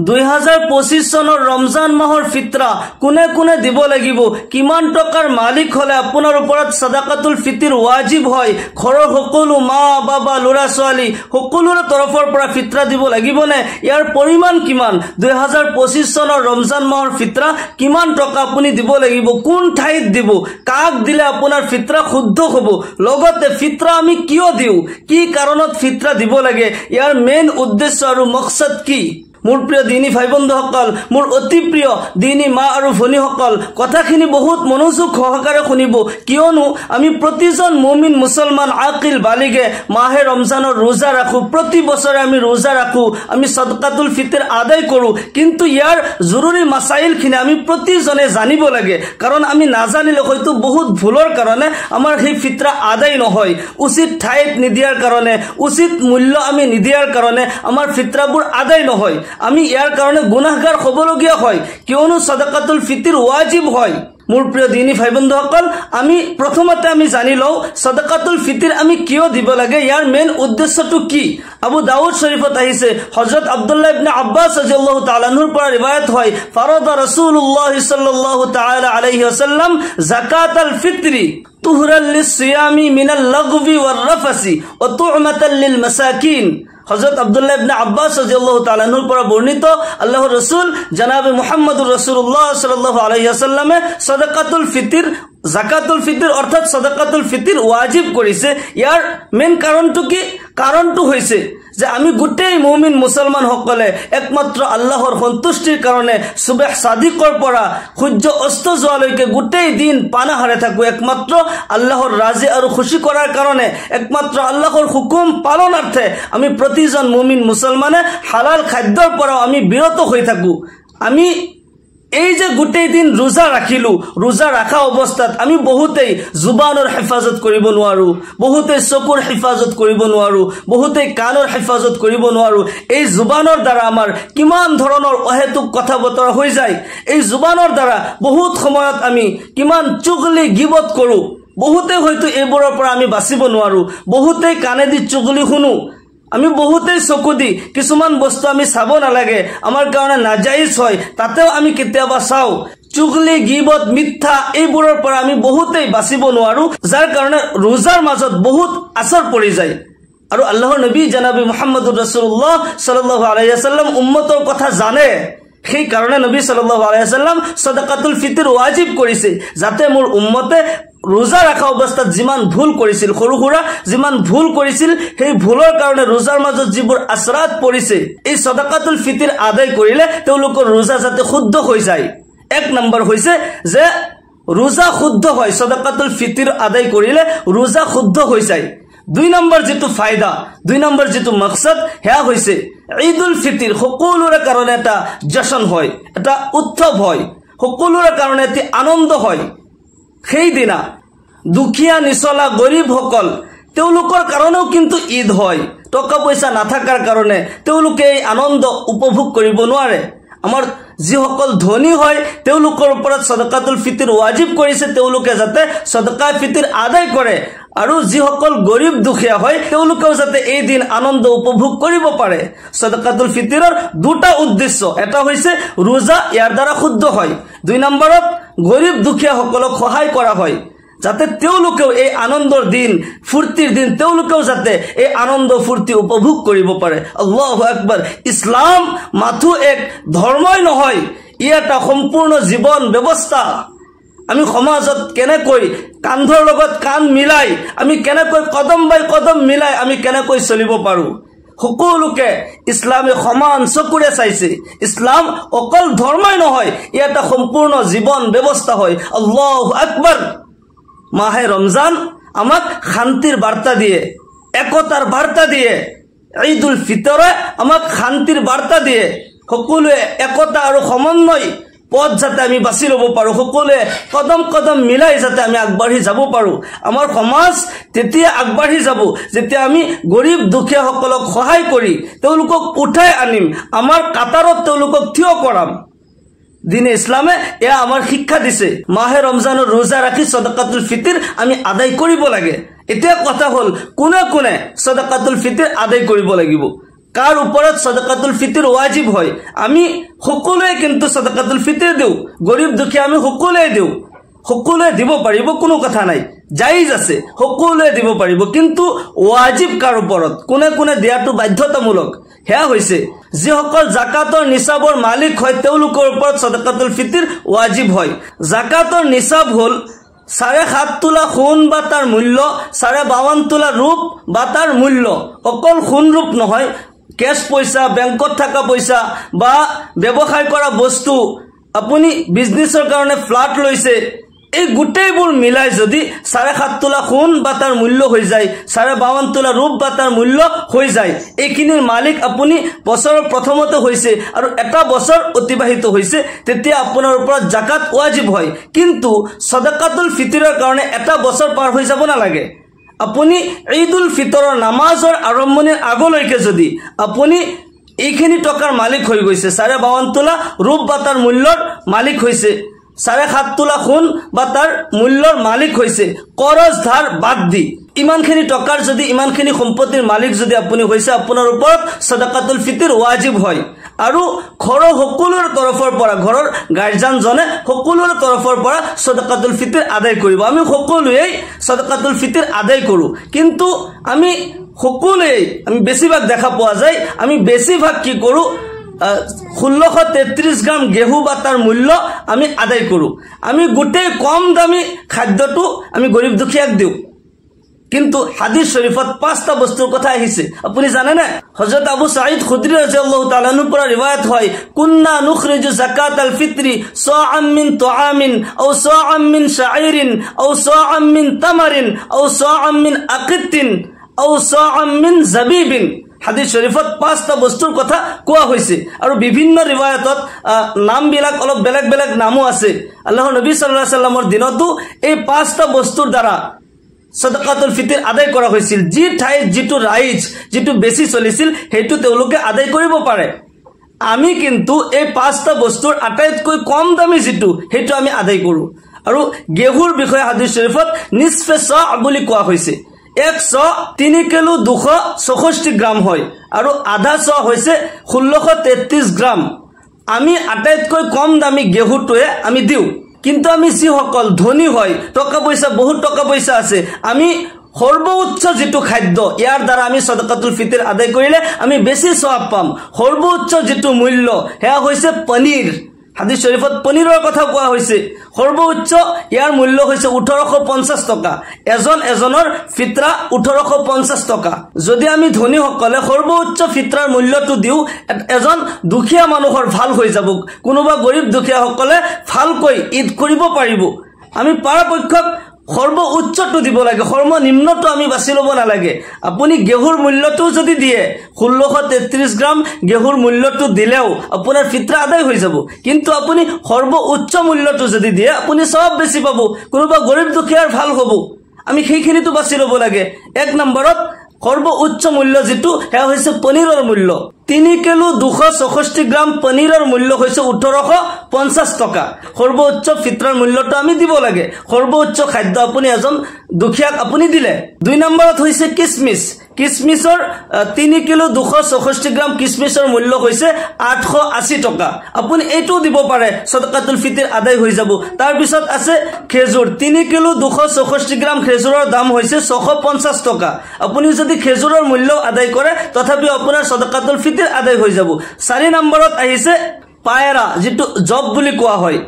2025 চনৰ ৰমজান মাহৰ ফিতৰা কোনে কোনে দিব লাগিব, কিমান টকাৰ মালিক হলে আপোনাৰ ওপৰত সাদাকাতুল ফিতৰ ওয়াজিব হয়, ঘৰৰ সকলো মা বাবা লৰা ছোৱালী সকলোৰে তৰফৰ পৰা ফিতৰা দিব লাগিবনে, ইয়াৰ পৰিমাণ কিমান, 2025 চনৰ ৰমজান মাহৰ ফিতৰা কিমান টকা আপুনি দিব লাগিব, কোন ঠাইত দিব, কাক দিলে আপোনাৰ ফিতৰা শুদ্ধ হ'ব, লগতে ফিতৰা আমি কিয় দিও, কি কাৰণত ফিতৰা দিব লাগে, ইয়াৰ মেইন উদ্দেশ্য আৰু মকসদ কি। মোৰ প্ৰিয় দিনী ভাই বন্ধুসকল, মোৰ অতি প্ৰিয় দিনী মা আৰু ভনীসকল, কথাখিনি বহুত মনোযোগ সহকাৰে শুনিব, কিয়নো আমি প্ৰতিজন মুমিন মুছলমান আকিল বালিগে মাহে ৰমজানৰ ৰোজা ৰাখো, প্ৰতি বছৰে আমি ৰোজা ৰাখো, আমি সদকাতুল ফিতৰ আদায় কৰো, কিন্তু ইয়াৰ জৰুৰী মাসাইলখিনি আমি প্ৰতিজনে জানিব লাগে, কাৰণ আমি নাজানিলে হয়তো বহুত ভুলৰ কাৰণে আমাৰ সেই ফিতৰা আদায় নহয়, উচিত ঠাইত নিদিয়াৰ কাৰণে, উচিত মূল্য আমি নিদিয়াৰ কাৰণে আমাৰ ফিতৰাবোৰ আদায় নহয়, আমি ইয়াৰ কাৰণে গুনাহগাৰ হবলগীয়া হয়, কিয়নো সাদাকাতুল ফিতৰ ওয়াজিব হয়। মোৰ প্ৰিয় দিনী ভাই বন্ধুসকল, আমি প্ৰথমতে আমি জানি লওঁ সাদাকাতুল ফিতৰ আমি কিয় দিব লাগে, ইয়াৰ মেইন উদ্দেশ্যটো কি। আবু দাউদ শৰীফত আহিছে, হযৰত আব্দুল্লাহ ইবনে আব্বাস ৰাদিয়াল্লাহু তাআলা আনহুৰ পৰা ৰিৱায়াত হয়, ফাৰাদা ৰাসূলুল্লাহ সাল্লাল্লাহু তাআলা আলাইহি ওয়াসাল্লাম যাকাতাল ফিতৰি তুহরাল লিসিয়ামি মিনাল লাগবি ওয়ার রাফসি ওয়া তু'মাতাল লিল মাসাকিন। হযরত আব্দুল্লাহ ইবনে আব্বাস রাদিয়াল্লাহু তাআলা আনহুর পৰা বর্ণিত আল্লাহর রাসূল জনাবে মুহাম্মদুর রাসূলুল্লাহ সাল্লাল্লাহু আলাইহি ওয়াসাল্লামে সাদাকাতুল ফিতর যাকাতুল ফিতর অর্থাৎ সাদাকাতুল ফিতর ওয়াজিব করেছে। ইয়াৰ মেইন কাৰণটো কি, কাৰণটো হৈছে যে আমি গোটেই মুমিন মুছলমান সকলে একমাত্ৰ আল্লাহৰ সন্তুষ্টিৰ কাৰণে সুবহ সাদিকৰ পৰা সূৰ্য অস্ত যোৱালৈকে গোটেই দিন পানাহাৰে থাকো, একমাত্ৰ আল্লাহৰ ৰাজি আৰু খুশি কৰাৰ কাৰণে, একমাত্ৰ আল্লাহৰ হুকুম পালনাৰ্থে আমি প্ৰতিজন মুমিন মুছলমানে হালাল খাদ্যৰ পৰা আমি বিৰত হৈ থাকো। আমি এই যে গোটেই দিন ৰোজা ৰাখিলো, ৰোজা ৰাখা অবস্থাত আমি বহুতেই জুবানৰ হেফাজত কৰিব নোৱাৰো, বহুতেই চকুৰ হেফাজত কৰিব নোৱাৰো, বহুতেই কাণৰ হেফাজত কৰিব নোৱাৰো। এই জুবানৰ দ্বাৰা আমাৰ কিমান ধৰণৰ অহেতুক কথা বতৰা হৈ যায়, এই জুবানৰ দ্বাৰা বহুত সময়ত আমি কিমান চুগলি গিবত কৰো, বহুতে হয়তো এইবোৰৰ পৰা আমি বাচিব নোৱাৰো, বহুতেই কাণেদি চুগলি শুনো, আমি বহুতেই চকু দি কিছুমান বস্তু আমি চাব নালাগে, আমাৰ কাৰণে নাজাইজ হয়, তাতেও আমি কেতিয়াবা চাও, চুগলি গিবত মিথ্যা এইবোৰৰ পৰা আমি বহুতেই বাচিব নোৱাৰো, যাৰ কাৰণে ৰোজাৰ মাজত বহুত আছৰ পৰি যায়। আৰু আল্লাহৰ নবী জনাবে মুহাম্মদুৰ ৰাসূলুল্লাহ সাল্লাল্লাহু আলাইহি ওয়াসাল্লাম উম্মতৰ কথা জানে, সেই কাৰণে নবী সাল্লাল্লাহু আলাইহি ওয়াসাল্লাম সাদাকাতুল ফিতৰ ওয়াজিব কৰিছে, যাতে মোৰ উম্মতে ৰোজা ৰাখা অৱস্থাত যিমান ভুল কৰিছিল, সৰু সুৰা যিমান ভুল কৰিছিল, সেই ভুলৰ কাৰণে ৰোজাৰ মাজত যিবোৰ আসৰাত পৰিছে, এই সাদাকাতুল ফিতৰ আদায় কৰিলে তেওঁলোকৰ ৰোজা যাতে শুদ্ধ হৈ যায়। এক নম্বৰ হৈছে যে ৰোজা শুদ্ধ হয়, সাদাকাতুল ফিতৰ আদায় কৰিলে ৰোজা শুদ্ধ হৈ যায়। দুই নম্বৰ যেটো ফায়দা, দুই নম্বৰ যেটো মকসদ, হেয়া হৈছে ঈদুল ফিতৰ সকলোৰে কাৰণে এটা জশ্ন হয়, এটা উৎসৱ হয়, সকলোৰে কাৰণে এটি আনন্দ হয়। সেইদিনা দুখীয়া নিচলা গৰীবসকল তেওঁলোকৰ কাৰণেও কিন্তু ঈদ হয়, টকা পইচা নাথাকাৰ কাৰণে তেওঁলোকে এই আনন্দ উপভোগ কৰিব নোৱাৰে। আমাৰ যিসকল ধনী হয় তেওঁলোকৰ ওপৰত সাদাকাতুল ফিতৰ ওয়াজিব কৰিছে, তেওঁলোকে যাতে সাদাকা ফিতৰ আদায় কৰে, আৰু যিসকল গৰীব দুখীয়া হয় তেওঁলোকেও যাতে এই দিন আনন্দ উপভোগ কৰিব পাৰে। সাদাকাতুল ফিতৰৰ দুটা উদ্দেশ্য, এটা হৈছে ৰোজা ইয়াৰ দ্বাৰা শুদ্ধ হয়, দুই নম্বৰত গৰীব দুখীয়া সকলক সহায় কৰা হয়, যাতে তেওঁলোকেও এই আনন্দৰ দিন, ফুৰ্তিৰ দিন তেওঁলোকেও যাতে এই আনন্দ ফুৰ্তি উপভোগ কৰিব পাৰে। আল্লাহু আকবাৰ। ইছলাম মাথো এক ধৰ্মই নহয়, ই এটা সম্পূৰ্ণ জীৱন ব্যৱস্থা। আমি সমাজত কেনেকৈ কান্ধৰ লগত কান্ধ মিলাই, আমি কেনেকৈ কদম বাই কদম মিলাই আমি কেনেকৈ চলিব পাৰো, সকলোকে ইছলামে সমান চকুৰে চাইছে। ইছলাম অকল ধৰ্মই নহয়, ই এটা সম্পূৰ্ণ জীৱন ব্যৱস্থা হয়। আল্লাহু আকবাৰ। মাহে ৰমজান আমাক শান্তিৰ বাৰ্তা দিয়ে, একতাৰ বাৰ্তা দিয়ে। ঈদুল ফিতৰে আমাক শান্তিৰ বাৰ্তা দিয়ে, সকলোৱে একতা আৰু সমন্বয় পথ যাতে আমি বাছি ল'ব পাৰো, সকলোৱে কদম কদম মিলাই যাতে আমি আগবাঢ়ি যাব পাৰো। আমাৰ সমাজ তেতিয়া আগবাঢ়ি যাব যেতিয়া আমি গৰীব দুখীয়া সকলক সহায় কৰি তেওঁলোকক উঠাই আনিম, আমাৰ কাটাৰত তেওঁলোকক থিয় কৰাম। দিনে ইছলামে এয়া আমাৰ শিক্ষা দিছে। মাহে ৰমজানৰ ৰোজা ৰাখি সাদাকাতুল ফিতৰ আমি আদায় কৰিব লাগে। এতিয়া কথা হল কোনে কোনে সাদাকাতুল ফিতৰ আদায় কৰিব লাগিব। কাৰ ওপৰত সদকাতুল ফিতিৰ ওয়াজিব হয় আমি সকলোৱে কিন্তু সদকাতুল ফিতিৰ দিও গৰীব দুখীয়া আমি সকলোৱে দিও সকলোৱে দিব পাৰিব কোনো কথা নাই জায়েজ আছে সকলোৱে দিব পাৰিব কিন্তু ওয়াজিব কাৰ ওপৰত কোনে কোনে দিয়াটো বাধ্যতামূলক হেয়া হৈছে যিসকল জাকাতৰ নিসাবৰ মালিক হয় তেওঁলোকৰ ওপৰত সদকাতুল ফিতিৰ ওয়াজিব হয় জাকাতৰ নিসাব হল 7.5 তোলা সোণ বা তাৰ মূল্য 52 তোলা ৰূপ বা তাৰ মূল্য অকল সোণ ৰূপ নহয় কেশ পইচা বেংকত থকা পইচা বা ব্যৱসায় কৰা বস্তু আপুনি বিজনেছৰ কাৰণে ফ্ল্যাট লৈছে এই গোটেইবোৰ মিলাই যদি 7.5 তোলা সোণ বা তাৰ মূল্য হৈ যায় 52 তোলা ৰূপ বা তাৰ মূল্য হৈ যায় এইখিনিৰ মালিক আপুনি বছৰৰ প্ৰথমতে হৈছে আৰু এটা বছৰ অতিবাহিত হৈছে তেতিয়া আপোনাৰ ওপৰত জাকাত ওয়াজিব হয় কিন্তু সদকাতুল ফিতৰৰ কাৰণে এটা বছৰ পাৰ হৈ যাব নালাগে আপুনি ঈদুল ফিতৰৰ নামাজৰ আৰম্ভণিৰ আগলৈকে যদি আপুনি এইখিনি টকাৰ মালিক হৈ গৈছে 52 তোলা ৰূপ বা তাৰ মূল্যৰ মালিক হৈছে 7.5 তোলা সোণ বা তাৰ মূল্যৰ মালিক হৈছে কৰজ ধাৰ বাদ দি ইমানখিনি টকাৰ যদি ইমানখিনি সম্পত্তিৰ মালিক যদি আপুনি হৈছে আপোনাৰ ওপৰত সদকাতুল ফিতিৰ ওয়াজিব হয় আৰু ঘৰৰ সকলোৰ তৰফৰ পৰা ঘৰৰ গাৰ্জনজনে সকলোৰ তৰফৰ পৰা সদকাতুল ফিতিৰ আদায় কৰিব আমি সকলোৱে সদকাতুল ফিতিৰ আদায় কৰো কিন্তু আমি সকলোৱে আমি বেছিভাগ দেখা পোৱা যায় আমি বেছিভাগ কি কৰো 1633 গ্রাম গেহু বা তার মূল্য আমি আদায় করু আমি গোটে কম দামি খাদ্যটো আমি গরিব দুখিয়াক দিও কিন্তু হাদিস শরীফত পাঁচটা বস্তুর কথা আহিছে আপুনি জানে না হযরত আবু সাঈদ খুদরি রাদিয়াল্লাহু তাআলা আনহু পৰা রিওয়ায়াত হয় কুননা নুখরিজু যাকাতাল ফিতরি সাআম মিন তুআমিন আও সাআম মিন শাঈরিন আও সাআম মিন তামারিন আও সাআম মিন আকিতিন আও সাআম মিন জাবিবিন হাদিস শরীফত পাঁচটা বস্তুৰ কথা কোৱা হৈছে আৰু বিভিন্ন ৰিৱায়াতত নাম বিলাক অলপ বেলেগ বেলেগ নামও আছে আল্লাহৰ নবী সাল্লাল্লাহু আলাইহি সাল্লামৰ দিনতো এই পাঁচটা বস্তুৰ দ্বাৰা সদকাতুল ফিতিৰ আদায় কৰা হৈছিল যি ঠাই যেটো ৰাইজ যেটো বেছি চলিছিল হেতু তেওঁলোকে আদায় কৰিব পাৰে আমি কিন্তু এই পাঁচটা বস্তুৰ আটাইতকৈ কম দামী যেটো হেতু আমি আদায় কৰো আৰু গেহুৰ বিষয়ে হাদিস শৰীফত নিসফে সা বুলি কোৱা হৈছে 103 কিলো 264 গ্ৰাম হয় আৰু আধা ছ হৈছে 1633 গ্ৰাম আমি আটাইতকৈ কম দামী গেহুটোৱে আমি দিও কিন্তু আমি যিসকল ধনী হয় টকা পয়সা বহুত টকা পয়সা আছে আমি সৰ্বোচ্চ যেটো খাদ্য ইয়াৰ দ্বাৰা আমি সদকাতুল ফিতিৰ আদায় কৰিলে আমি বেছি সওয়াব পাম সৰ্বোচ্চ যেটো মূল্য হেয়া হৈছে পনীৰ হাদিস শৰীফত পনীৰৰ কথা কোৱা হৈছে সৰ্বোচ্চ ইয়াৰ মূল্য হৈছে 1850 টকা এজনৰ ফিতৰা 1850 টকা যদি আমি ধনী সকলে সৰ্বোচ্চ ফিতৰাৰ মূল্যটো দিও এজন দুখীয়া মানুহৰ ভাল হৈ যাব কোনোবা গৰীব দুখীয়া সকলে ভালকৈ ঈদ কৰিব পাৰিব আমি পৰাপক্ষক সৰ্বোচ্চটো দিব লাগে সৰ্বনিম্নটো আমি বাছি লব না লাগে আপুনি গেহুৰ মূল্যটো যদি দিয়ে 1633 গ্ৰাম গেহুৰ মূল্যটো দিলেও আপোনাৰ ফিতৰা আদায় হৈ যাব কিন্তু আপুনি সৰ্বোচ্চ মূল্যটো যদি দিয়ে আপুনি সব বেছি পাব কোনোবা গৰীব দুখীয়াৰ ভাল হ'ব আমি সেইখিনিটো বাছি লব লাগে এক নম্বৰত সৰ্বোচ্চ মূল্য যেটো হে হৈছে পনীৰৰ মূল্য 3 কিলো 264 গ্ৰাম পনীৰৰ মূল্য হৈছে 1850 টকা সৰ্বোচ্চ ফিতৰাৰ মূল্যটো আমি দিব লাগে সৰ্বোচ্চ খাদ্য আপুনি এজন দুখীয়াক আপুনি দিলে দুই নম্বৰত হৈছে কিসমিস কিসমিসৰ 3 কিলো 264 গ্ৰাম কিসমিসৰ মূল্য হৈছে 880 টকা আপুনি এটো দিব পাৰে সদকাতুল ফিতিৰ আদায় হৈ যাব তাৰ পিছত আছে খেজুৰ 3 কিলো 264 গ্ৰাম খেজুৰৰ দাম হৈছে 650 টকা আপুনি যদি খেজুৰৰ মূল্য আদায় কৰে তথাপি আপোনাৰ সদকাতুল ফিতিৰ আদায় হৈ যাব 4 নম্বৰত আহিছে পায়ৰা যেটো জব বুলি কোৱা হয়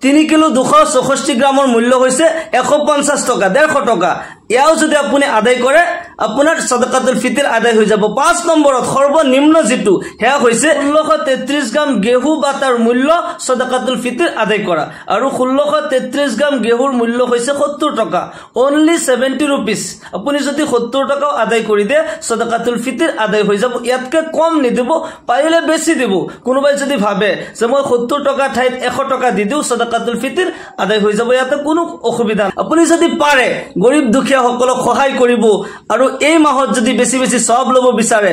3 কিলো 264 গ্ৰামৰ মূল্য হৈছে 150 টকা 150 টকা ইয়াও যদি আপুনি আদায় কৰে আপোনাৰ সদকাতুল ফিতিৰ আদায় হৈ যাব 5 নম্বৰত সৰ্বনিম্ন যেটো হেয়া হৈছে 1633 গ্ৰাম গেহু বা তাৰ মূল্য সদকাতুল ফিতিৰ আদায় কৰা আৰু 1633 গ্ৰাম গেহুৰ মূল্য হৈছে 70 টকা only 70 rupees আপুনি যদি 70 টকা আদায় কৰি দিয়ে সদকাতুল ফিতিৰ আদায় হৈ যাব ইয়াতকে কম নিদিব পাৰিলে বেছি দিব কোনোবাই যদি ভাবে যে মই 70 টকা ঠাইত 100 টকা দি দিও সদকাতুল ফিতিৰ আদায় হৈ যাব ইয়াতে কোনো অসুবিধা আপুনি যদি পাৰে গৰীব দুখীয়া সকলক সহায় কৰিব আৰু এই মাহত যদি বেছি বেছি সব লব বিচাৰে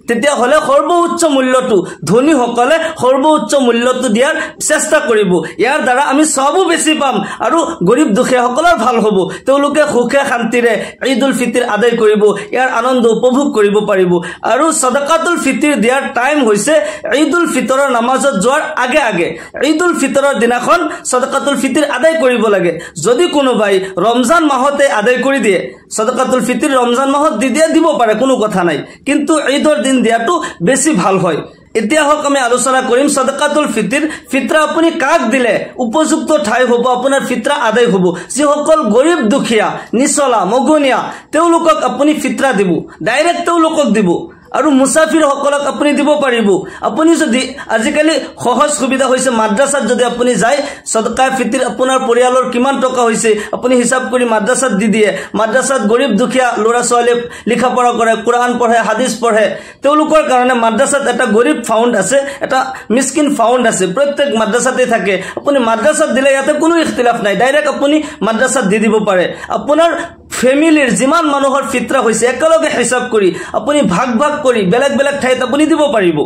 তেতিয়াহ'লে সৰ্বোচ্চ মূল্যটো ধনীসকলে সৰ্বোচ্চ মূল্যটো দিয়াৰ চেষ্টা কৰিব। ইয়াৰ দ্বাৰা আমি সবো বেছি পাম আৰু গৰীব দুখীয়াসকলৰ ভাল হ'ব। তেওঁলোকে সুখে শান্তিৰে ঈদ উল ফিতৰ আদায় কৰিব, ইয়াৰ আনন্দ উপভোগ কৰিব পাৰিব। আৰু সদকাতুল ফিতৰ দিয়াৰ টাইম হৈছে ঈদ উল ফিতৰৰ নামাজত যোৱাৰ আগে আগে। ঈদ উল ফিতৰৰ দিনাখন সদকাতুল ফিতৰ আদায় কৰিব লাগে। যদি কোনোবাই ৰমজান মাহতে আদায় কৰি দিয়ে, সদকাতুল ফিতৰ ৰমজান মাহত দিব পাৰে, কোনো কথা নাই, কিন্তু ঈদৰ দিন দিয়াটো বেছি ভাল হয়। এতিয়া হওক আমি আলোচনা কৰিম সদকাতুল ফিতৰ। ফিতৰা আপুনি কাক দিলে উপযুক্ত ঠাই হ'ব, আপোনাৰ ফিতৰা আদায় হ'ব। যিসকল গৰীব দুখীয়া নিচলা মগনীয়া তেওঁলোকক আপুনি ফিতৰা দিব, ডাইৰেক্ট তেওঁলোকক দিব। আৰু মুসাফিৰ সকলক আপুনি দিব পাৰিব। আপুনি যদি আজিকালি সহজ সুবিধা হৈছে, মাদ্ৰাসাত যদি আপুনি যায় সদকা ফিতৰ আপোনাৰ পৰিয়ালৰ কিমান টকা হৈছে আপুনি হিসাব কৰি মাদ্ৰাসাত দি দিয়ে। মাদ্ৰাসাত গৰীব দুখীয়া ল'ৰা ছোৱালী লিখা পঢ়া কৰে, কোৰআন পঢ়ে, হাদিছ পঢ়ে, তেওঁলোকৰ কাৰণে মাদ্ৰাসাত এটা গৰীব ফাউণ্ড আছে, এটা মিসকিন ফাউণ্ড আছে, প্ৰত্যেক মাদ্ৰাসাতে থাকে। আপুনি মাদ্ৰাসাত দিলে ইয়াতে কোনো ইখতিলাফ নাই, ডাইৰেক্ট আপুনি মাদ্ৰাসাত দি দিব পাৰে। আপোনাৰ ফেমিলিৰ যিমান মানুহৰ ফিতৰা হৈছে একেলগে হিসাব কৰি আপুনি ভাগ ভাগ কৰি বেলেগ বেলেগ ঠাইত আপুনি দিব পাৰিব।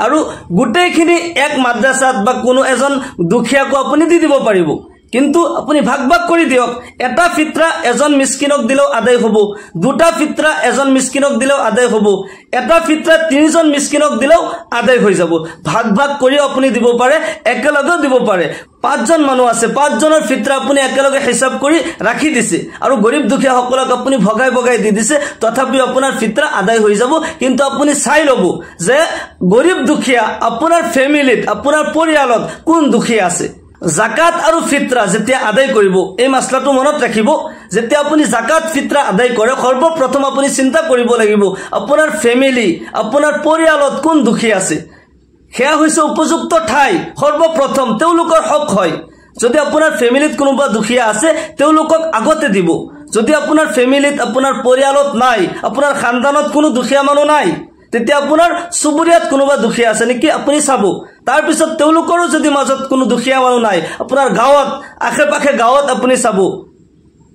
আৰু গোটেইখিনি এক মাদ্ৰাসাত বা কোনো এজন দুখীয়াকো আপুনি দি দিব পাৰিব, কিন্তু আপুনি ভাগ ভাগ কৰি দিয়ক। এটা ফিতৰা এজন মিসকিনক দিলেও আদায় হ'ব, দুটা ফিতৰা এজন মিসকিনক দিলেও আদায় হ'ব, এটা ফিতৰা তিনিজন মিসকিনক দিলেও আদায় হৈ যাব। ভাগ ভাগ কৰি আপুনি দিব পাৰে, একেলগেও দিব পাৰে। 5জন মানুহ আছে, 5জনৰ ফিতৰা আপুনি একেলগে হিসাব কৰি ৰাখি দিছে আৰু গৰীব দুখীয়া সকলক আপুনি ভগাই ভগাই দি দিছে, তথাপিও আপোনাৰ ফিতৰা আদায় হৈ যাব। কিন্তু আপুনি চাই ল'ব যে গৰীব দুখীয়া আপোনাৰ ফেমিলিত, আপোনাৰ পৰিয়ালত কোন দুখীয়া আছে। জাকাত আৰু ফিতৰা যেতিয়া আদায় কৰিব, এই মাসলাটো মনত ৰাখিব। যেতিয়া আপুনি জাকাত ফিতৰা আদায় কৰে, সৰ্বপ্ৰথম আপুনি চিন্তা কৰিব লাগিব আপোনাৰ ফেমিলি, আপোনাৰ পৰিয়ালত কোন দুখীয়া আছে। সেয়া হৈছে উপযুক্ত ঠাই। সৰ্বপ্ৰথম তেওঁলোকৰ হক হয়। যদি আপোনাৰ ফেমিলিত কোনোবা দুখীয়া আছে তেওঁলোকক আগতে দিব। যদি আপোনাৰ ফেমিলিত, আপোনাৰ পৰিয়ালত নাই, আপোনাৰ খানদানত কোনো দুখীয়া মানুহ নাই, তেতিয়া আপোনাৰ চুবুৰীয়াত কোনোবা দুখীয়া আছে নেকি আপুনি চাব। তাৰ পিছত তেওঁলোকৰো যদি মাজত কোনো দুখীয়া মানুহ নাই, আপোনাৰ গাঁৱত আশে পাশে গাঁৱত আপুনি চাব।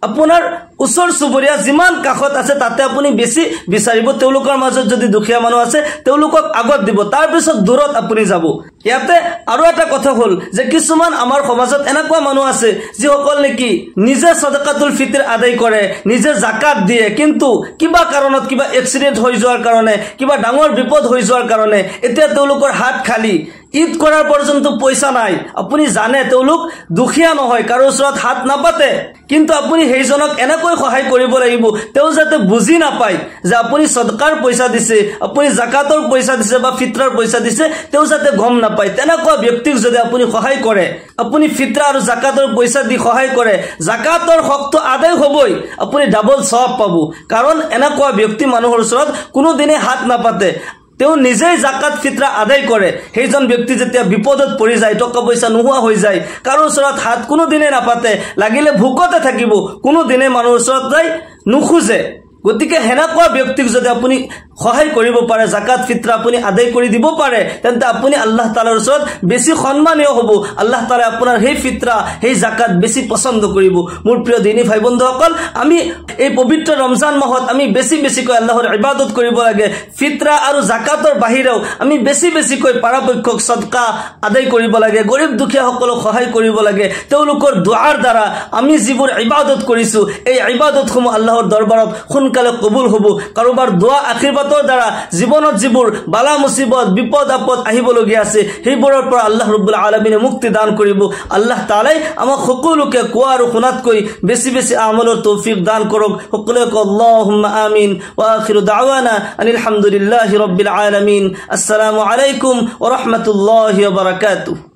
আপোনাৰ ওচৰ চুবুৰীয়া যিমান কাষত আছে তাতে আপুনি বেছি বিচাৰিব। তেওঁলোকৰ মাজত যদি দুখীয়া মানুহ আছে তেওঁলোকক আগত দিব, তাৰ পিছত দূৰত আপুনি যাব। ইয়াতে আৰু এটা কথা হ'ল যে কিছুমান আমাৰ সমাজত এনেকুৱা মানুহ আছে যিসকল নেকি নিজে সদকাতুল ফিতৰ আদায় কৰে, নিজে জাকাত দিয়ে, কিন্তু কিবা কাৰণত, কিবা এক্সিডেণ্ট হৈ যোৱাৰ কাৰণে, কিবা ডাঙৰ বিপদ হৈ যোৱাৰ কাৰণে এতিয়া তেওঁলোকৰ হাত খালি, ঈদ কৰাৰ পৰ্যন্ত পইচা নাই। আপুনি জানে তেওঁলোক দুখীয়া নহয়, কাৰো ওচৰত হাত নাপাতে, কিন্তু আপুনি সেইজনক এনেকৈ সহায় কৰিব লাগিব তেওঁ যাতে বুজি নাপায় যে আপুনি সদকাৰ পইচা দিছে, আপুনি জাকাতৰ পইচা দিছে বা ফিতৰাৰ পইচা দিছে, তেওঁ যাতে গম নাপায়। তেনেকুৱা ব্যক্তিক যদি আপুনি সহায় কৰে, আপুনি ফিতৰা আৰু জাকাতৰ পইচা দি সহায় কৰে, জাকাতৰ হকটো আদায় হ'বই, আপুনি ডাবল সওয়াব পাব। কাৰণ এনেকুৱা ব্যক্তি মানুহৰ ওচৰত কোনোদিনে হাত নাপাতে, তেওঁ নিজেই জাকাত ফিতৰা আদায় কৰে। সেইজন ব্যক্তি যেতিয়া বিপদত পৰি যায়, টকা পইচা নোহোৱা হৈ যায়, কাৰো ওচৰত হাত কোনোদিনে নাপাতে, লাগিলে ভোকতে থাকিব, কোনোদিনে মানুহৰ ওচৰত যাই নোখোজে। গতিকে হেনেকুৱা ব্যক্তিক যদি আপুনি সহায় কৰিব পাৰে, জাকাত ফিতৰা আপুনি আদায় কৰি দিব পাৰে, তেন্তে আপুনি আল্লাহ তাআলাৰ ওচৰত বেছি সন্মানীয় হ'ব। আল্লাহ তাআলা আপোনাৰ সেই ফিতৰা, সেই জাকাত বেছি পছন্দ কৰিব। মোৰ প্ৰিয় দিনী ভাই বন্ধুসকল, আমি এই পবিত্ৰ ৰমজান মাহত আমি বেছি বেছিকৈ আল্লাহৰ ইবাদত কৰিব লাগে। ফিতৰা আৰু জাকাতৰ বাহিৰেও আমি বেছি বেছিকৈ পৰাপক্ষক সদকা আদায় কৰিব লাগে, গৰীব দুখীয়াসকলক সহায় কৰিব লাগে। তেওঁলোকৰ দুআৰ দ্বাৰা আমি যিবোৰ ইবাদত কৰিছো, এই ইবাদতসমূহ আল্লাহৰ দৰবাৰত সোনকালে কবুল হ'ব। কাৰোবাৰ দোৱা আশীৰ্বাদৰ দ্বাৰা জীৱনত যিবোৰ বালা মুসিবত, বিপদ আপদ আহিবলগীয়া আছে, সেইবোৰৰ পৰা আল্লাহ ৰাব্বুল আলামিনে মুক্তি দান কৰিব। আল্লাহ তাআলাই আমাক সকলোকে কোৱা আৰু শুনাতকৈ বেছি বেছি আমলৰ তৌফিক দান কৰক। সকলোকে আল্লাহুম্মা আমিন। ওয়া আখিৰু দাওয়ানা আনিল হামদুলিল্লাহি ৰাব্বিল আলামিন। আসসালামু আলাইকুম ওয়া ৰাহমাতুল্লাহি ওয়া বাৰাকাতুহু।